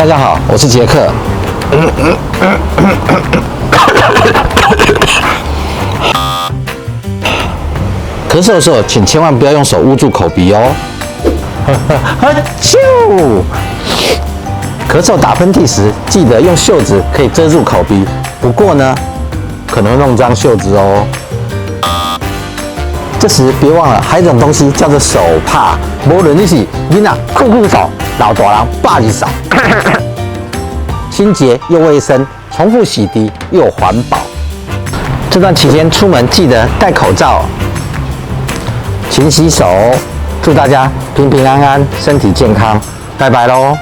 大家好，我是杰克。咳嗽的时候，请千万不要用手捂住口鼻哦。哈啾！咳嗽打喷嚏时，记得用袖子可以遮住口鼻，不过呢，可能弄脏袖子哦。这时别忘了，还有一种东西叫做手帕，无论你是囡仔酷酷手，老大人霸气手，清洁又卫生，重复洗涤又环保。这段期间出门记得戴口罩，勤洗手。祝大家平平安安，身体健康，拜拜喽。